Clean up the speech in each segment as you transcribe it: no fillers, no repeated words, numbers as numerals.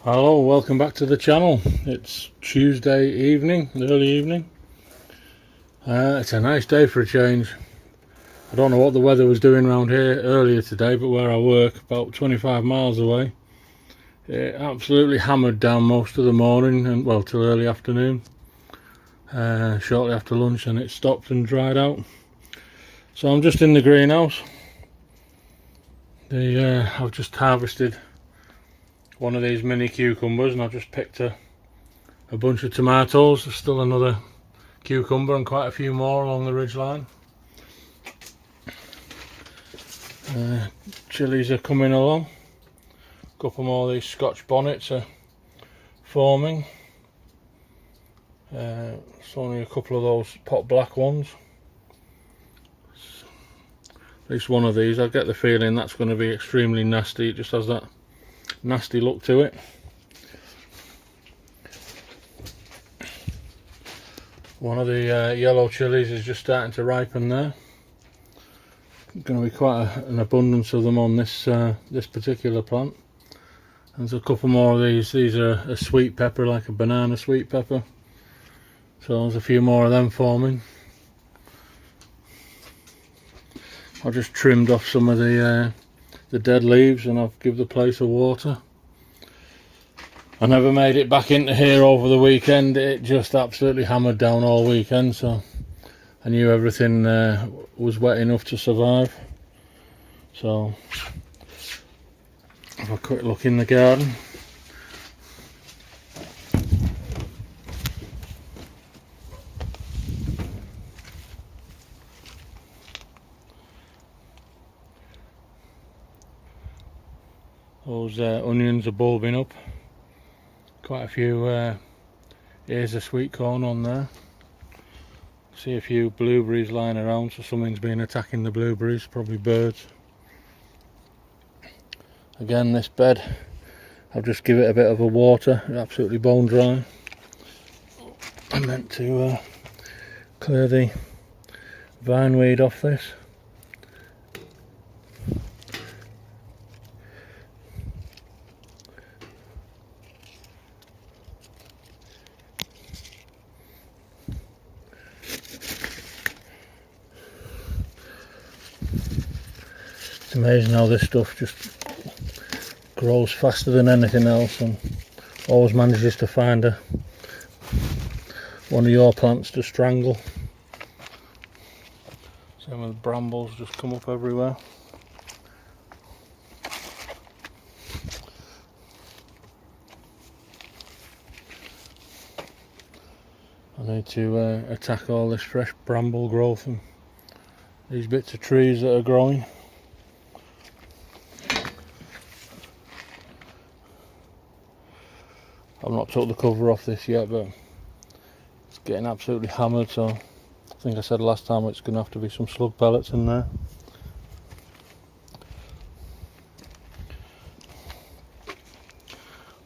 Hello, welcome back to the channel. It's Tuesday evening, early evening. It's a nice day for a change. I don't know what the weather was doing around here earlier today, but where I work, about 25 miles away, it absolutely hammered down most of the morning and well till early afternoon. Shortly after lunch, and it stopped and dried out. So I'm just in the greenhouse. I've just harvested one of these mini cucumbers, and I've just picked a bunch of tomatoes. There's still another cucumber and quite a few more along the ridge line. Chilies are coming along. A couple more of these Scotch bonnets are forming. It's only a couple of those pot black ones. At least one of these, I get the feeling that's going to be extremely nasty. It just has that nasty look to it. One of the yellow chilies is just starting to ripen there. Going to be quite an abundance of them on this this particular plant. And there's a couple more of these. These are a sweet pepper, like a banana sweet pepper. So there's a few more of them forming. I just trimmed off some of the dead leaves, and I've given the place a water. I never made it back into here over the weekend. It just absolutely hammered down all weekend, so I knew everything was wet enough to survive. So have a quick look in the garden. Those onions are bulbing up. Quite a few ears of sweet corn on there. See a few blueberries lying around, so something's been attacking the blueberries, probably birds. Again, this bed, I'll just give it a bit of a water. It's absolutely bone dry. I meant to clear the vine weed off this. It's amazing how this stuff just grows faster than anything else, and always manages to find one of your plants to strangle. Same with brambles, just come up everywhere. I need to attack all this fresh bramble growth and these bits of trees that are growing. I've not took the cover off this yet, but it's getting absolutely hammered, so I think I said last time it's going to have to be some slug pellets in there.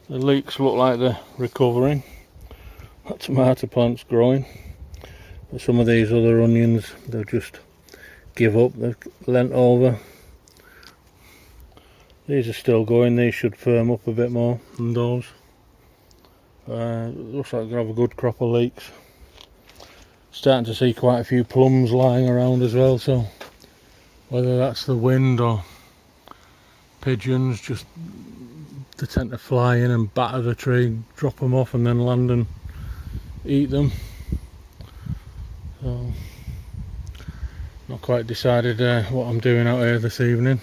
The leeks look like they're recovering. That tomato plant's growing, but some of these other onions, they'll just give up. They're leant over. These are still going. These should firm up a bit more than those. Looks like we're going to have a good crop of leeks. Starting to see quite a few plums lying around as well, so whether that's the wind or pigeons, just they tend to fly in and batter the tree, drop them off and then land and eat them. So not quite decided what I'm doing out here this evening,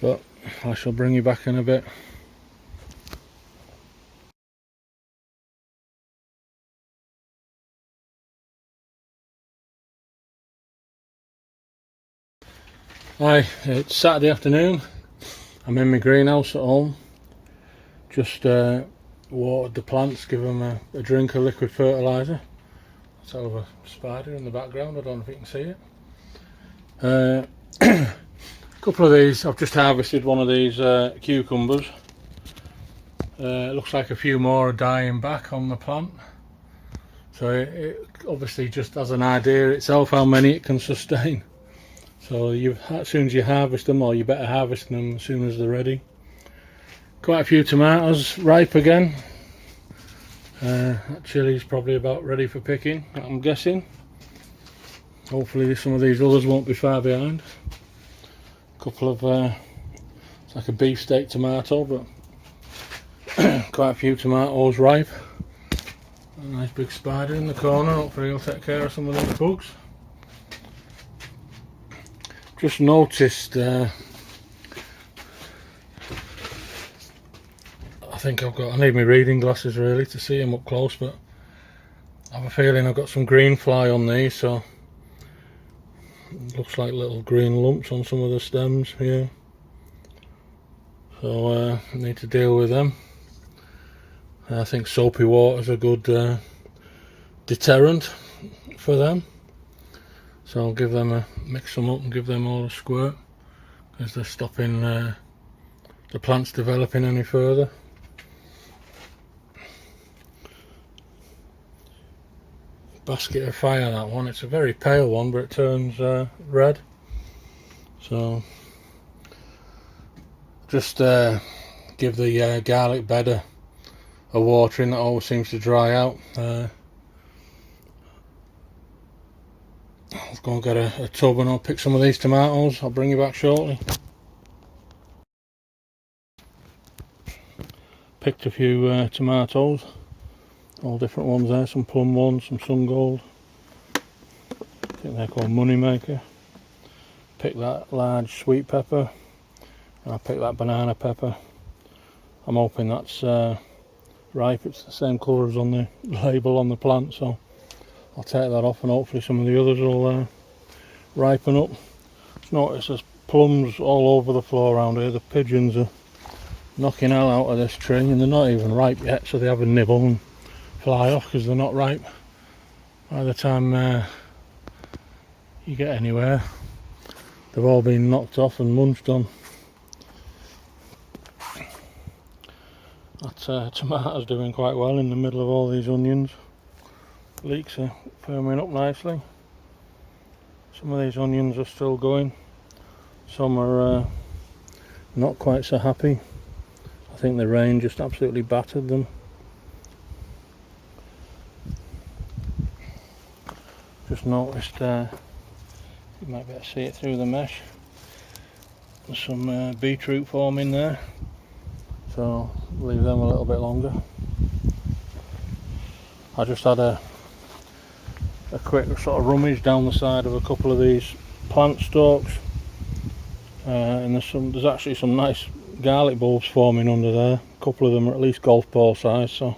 but I shall bring you back in a bit. Hi, it's Saturday afternoon. I'm in my greenhouse at home. Just watered the plants, give them a drink of liquid fertiliser. Let's have a spider in the background, I don't know if you can see it. A couple of these, I've just harvested one of these cucumbers. It looks like a few more are dying back on the plant. So it obviously just has an idea itself how many it can sustain. So as soon as you harvest them, or you better harvest them as soon as they're ready. Quite a few tomatoes ripe again. That chili's probably about ready for picking, I'm guessing. Hopefully some of these others won't be far behind. A couple of, it's like a beefsteak tomato, but quite a few tomatoes ripe. A nice big spider in the corner, hopefully he'll take care of some of those bugs. Just noticed, I think I need my reading glasses really to see them up close, but I have a feeling I've got some green fly on these, so it looks like little green lumps on some of the stems here. So I need to deal with them. I think soapy water is a good deterrent for them. So I'll give them mix them up and give them all a squirt, because they're stopping the plants developing any further. Basket of fire, that one. It's a very pale one, but it turns red. So just give the garlic bed a watering. That always seems to dry out. I'll go and get a tub and I'll pick some of these tomatoes. I'll bring you back shortly. Picked a few tomatoes, all different ones there, some plum ones, some sun gold. I think they're called Moneymaker. Picked that large sweet pepper, and I picked that banana pepper. I'm hoping that's ripe. It's the same colour as on the label on the plant, so I'll take that off and hopefully some of the others will ripen up. Just notice there's plums all over the floor around here. The pigeons are knocking hell out of this tree, and they're not even ripe yet, so they have a nibble and fly off because they're not ripe. By the time you get anywhere, they've all been knocked off and munched on. That tomato's doing quite well in the middle of all these onions. Leeks are firming up nicely. Some of these onions are still going. Some are not quite so happy. I think the rain just absolutely battered them. Just noticed, you might be able to see it through the mesh, there's some beetroot forming there, so leave them a little bit longer. I just had a quick sort of rummage down the side of a couple of these plant stalks, and there's actually some nice garlic bulbs forming under there. A couple of them are at least golf ball size, so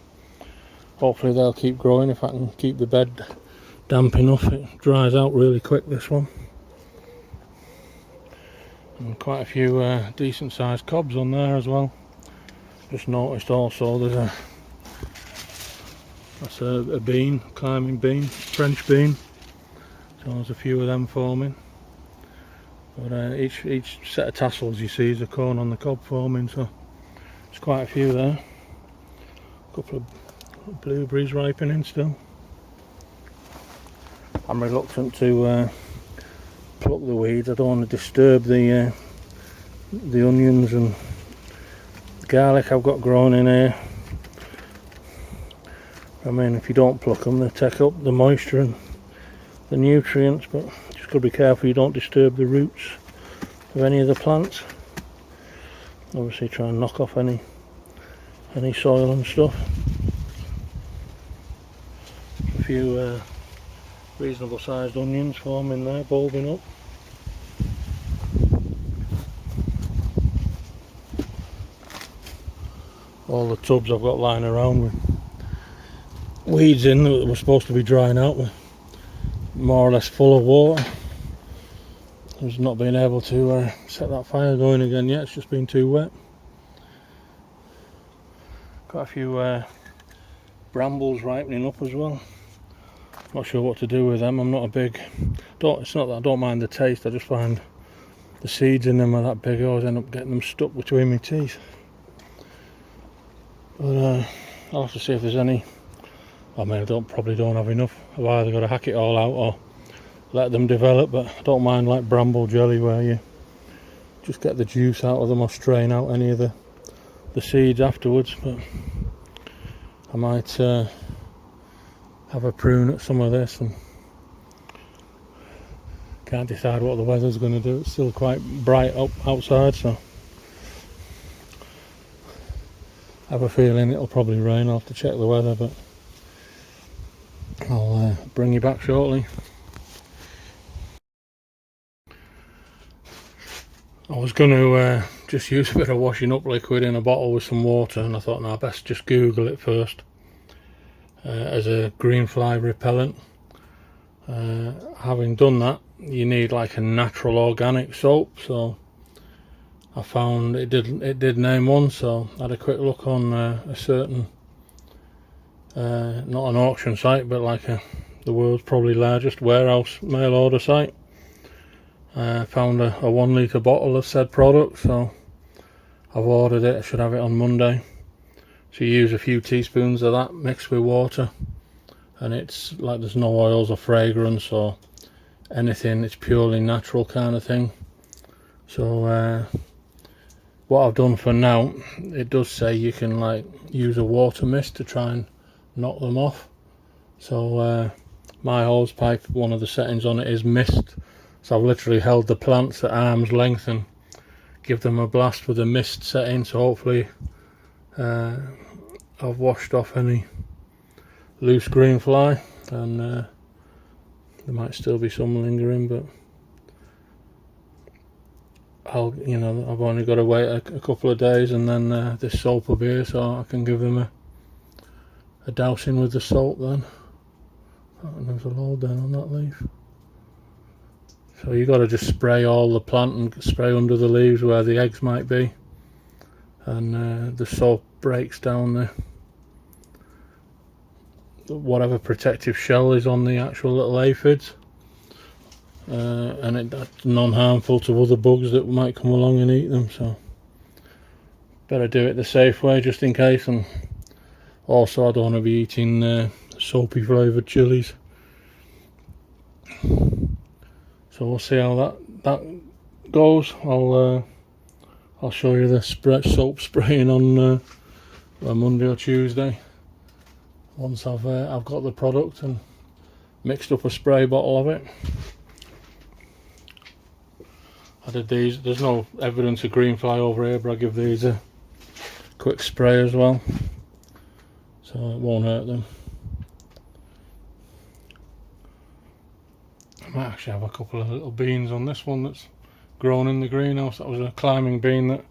hopefully they'll keep growing if I can keep the bed damp enough. It dries out really quick, this one. And quite a few decent sized cobs on there as well. Just noticed also there's that's a bean, climbing bean, French bean. So there's a few of them forming. But each set of tassels you see is a corn on the cob forming, so there's quite a few there. A couple of blueberries ripening still. I'm reluctant to pluck the weeds. I don't want to disturb the onions and garlic I've got growing in here. I mean, if you don't pluck them, they take up the moisture and the nutrients, but just got to be careful you don't disturb the roots of any of the plants. Obviously try and knock off any soil and stuff. A few reasonable sized onions forming there, bulbing up. All the tubs I've got lying around with weeds in that were supposed to be drying out were more or less full of water. I've not been able to set that fire going again yet, it's just been too wet. Got a few brambles ripening up as well. Not sure what to do with them. I'm not a big, it's not that I don't mind the taste, I just find the seeds in them are that big, I always end up getting them stuck between my teeth. But I'll have to see if there's any. I mean, probably don't have enough. I've either got to hack it all out or let them develop, but I don't mind like bramble jelly where you just get the juice out of them or strain out any of the the seeds afterwards, but I might have a prune at some of this, and can't decide what the weather's going to do. It's still quite bright up outside, so I have a feeling it'll probably rain. I'll have to check the weather, but I'll bring you back shortly. I was going to just use a bit of washing up liquid in a bottle with some water, and I thought, no, I best just Google it first as a green fly repellent. Having done that, you need like a natural organic soap, so I found it did name one, so I had a quick look on a certain not an auction site, but like the world's probably largest warehouse mail order site. Found a 1 litre bottle of said product, so I've ordered it. I should have it on Monday. So you use a few teaspoons of that mixed with water, and it's like there's no oils or fragrance or anything. It's purely natural kind of thing. So what I've done for now, it does say you can like use a water mist to try and knock them off. So my hose pipe, one of the settings on it is mist. So I've literally held the plants at arm's length and give them a blast with a mist setting, so hopefully I've washed off any loose green fly, and there might still be some lingering, but I've only got to wait a couple of days, and then this soap will be here, so I can give them a dousing with the soap then. And there's a load then on that leaf. So you got to just spray all the plant and spray under the leaves where the eggs might be, and the soap breaks down the whatever protective shell is on the actual little aphids, and that's non-harmful to other bugs that might come along and eat them. So better do it the safe way just in case, and also I don't want to be eating soapy flavoured chilies. So we'll see how that goes. I'll show you the soap spraying on Monday or Tuesday. Once I've got the product and mixed up a spray bottle of it. I did these. There's no evidence of green fly over here, but I give these a quick spray as well, so it won't hurt them. I might actually have a couple of little beans on this one that's grown in the greenhouse. That was a climbing bean that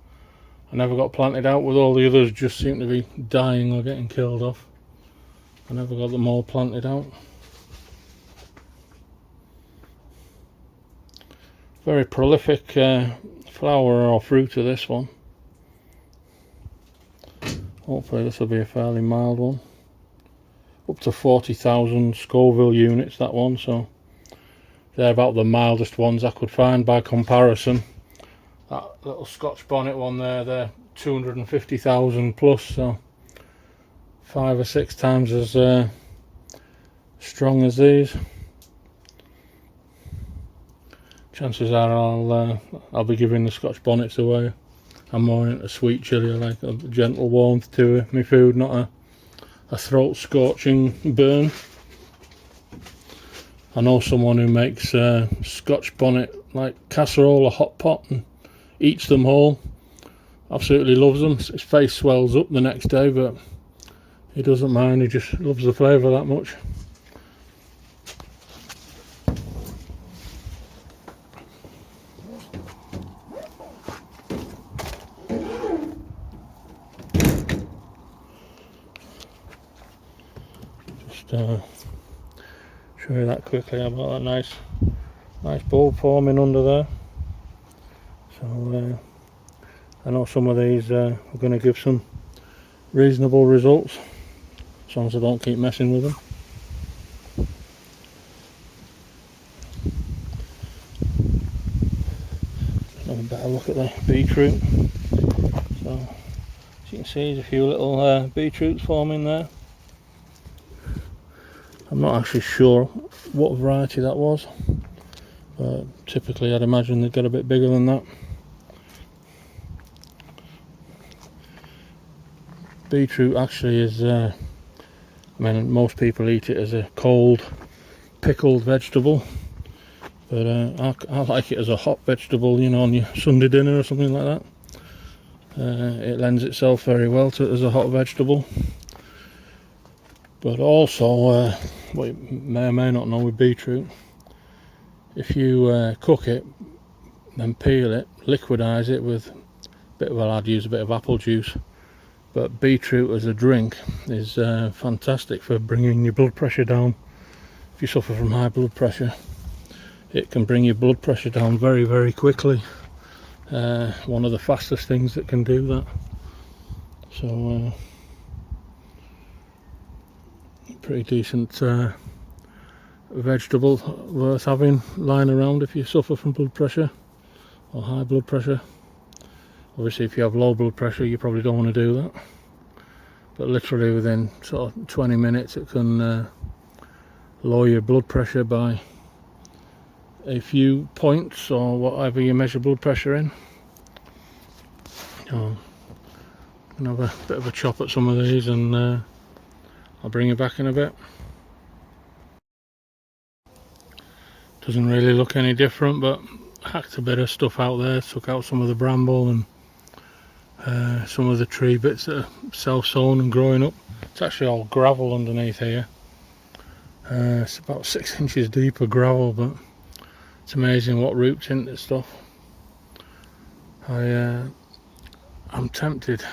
I never got planted out, with all the others just seem to be dying or getting killed off. I never got them all planted out. Very prolific flower or fruit of this one. Hopefully this will be a fairly mild one. Up to 40,000 Scoville units, that one, so they're about the mildest ones I could find by comparison. That little Scotch bonnet one there, they're 250,000 plus, so 5 or 6 times as strong as these. Chances are I'll be giving the Scotch bonnets away. I'm more into sweet chilli. I like a gentle warmth to my food, not a throat scorching burn. I know someone who makes Scotch bonnet like casserole or hot pot and eats them whole. Absolutely loves them. His face swells up the next day, but he doesn't mind. He just loves the flavour that much. Just show you that quickly. I've got that nice bulb forming under there. So I know some of these are going to give some reasonable results, as long as I don't keep messing with them. Have a better look at the beetroot. So as you can see, there's a few little beetroots forming there. I'm not actually sure what variety that was, but typically I'd imagine they'd get a bit bigger than that. beetroot actually is, I mean, most people eat it as a cold pickled vegetable, but I like it as a hot vegetable, you know, on your Sunday dinner or something like that. It lends itself very well to it as a hot vegetable. But also, what you may or may not know with beetroot, if you cook it, then peel it, liquidize it with a bit, well, I'd use a bit of apple juice, but beetroot as a drink is fantastic for bringing your blood pressure down. If you suffer from high blood pressure, it can bring your blood pressure down very, very quickly. One of the fastest things that can do that. So pretty decent vegetable, worth having lying around if you suffer from blood pressure or high blood pressure. Obviously if you have low blood pressure you probably don't want to do that, but literally within sort of 20 minutes it can lower your blood pressure by a few points or whatever you measure blood pressure in. I'm gonna have a bit of a chop at some of these, and I'll bring you back in a bit. Doesn't really look any different, but hacked a bit of stuff out there, took out some of the bramble and some of the tree bits that are self-sown and growing up. It's actually all gravel underneath here. It's about 6 inches deep of gravel, but it's amazing what roots into stuff. I'm tempted,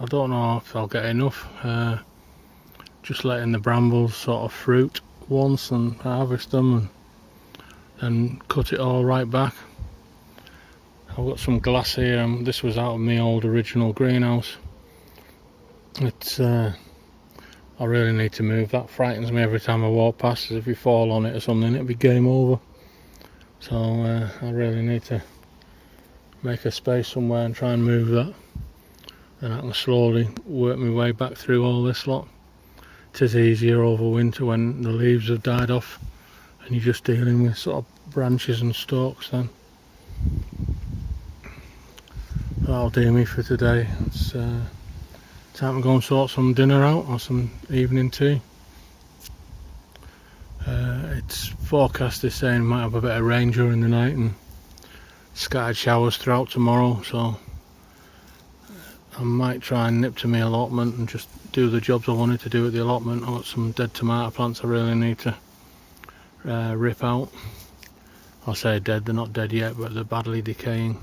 I don't know if I'll get enough, just letting the brambles sort of fruit once and harvest them and then cut it all right back. I've got some glass here, and this was out of my old original greenhouse. It's I really need to move. That frightens me every time I walk past, as if you fall on it or something it'll be game over. So I really need to make a space somewhere and try and move that, and I can slowly work my way back through all this lot. It is easier over winter when the leaves have died off and you're just dealing with sort of branches and stalks then. That'll do me for today. It's time to go and sort some dinner out or some evening tea. It's forecast is saying might have a bit of rain during the night and scattered showers throughout tomorrow, so I might try and nip to my allotment and just do the jobs I wanted to do at the allotment. I've got some dead tomato plants I really need to rip out. I'll say dead, they're not dead yet, but they're badly decaying.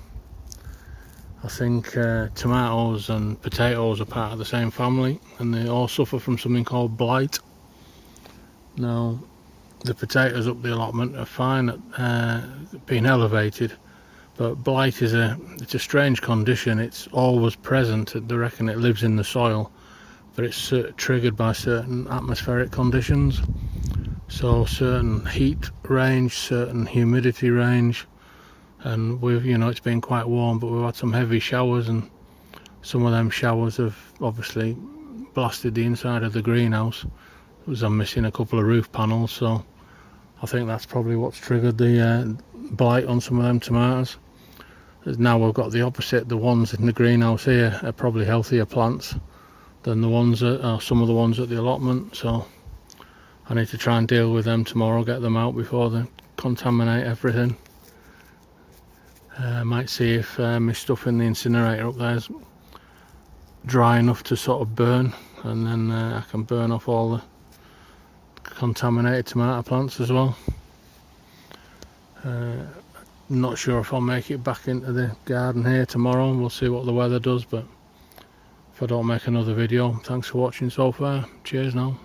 I think tomatoes and potatoes are part of the same family, and they all suffer from something called blight. Now, the potatoes up the allotment are fine at being elevated, but blight is it's a strange condition. It's always present. They reckon it lives in the soil, but it's triggered by certain atmospheric conditions. So certain heat range, certain humidity range, and it's been quite warm, but we've had some heavy showers, and some of them showers have obviously blasted the inside of the greenhouse, as I'm missing a couple of roof panels, so I think that's probably what's triggered the blight on some of them tomatoes. Now we've got the opposite. The ones in the greenhouse here are probably healthier plants than the ones some of the ones at the allotment, so I need to try and deal with them tomorrow, get them out before they contaminate everything. I might see if my stuff in the incinerator up there is dry enough to sort of burn, and then I can burn off all the contaminated tomato plants as well. Not sure if I'll make it back into the garden here tomorrow. We'll see what the weather does, but if I don't make another video, thanks for watching so far. Cheers now.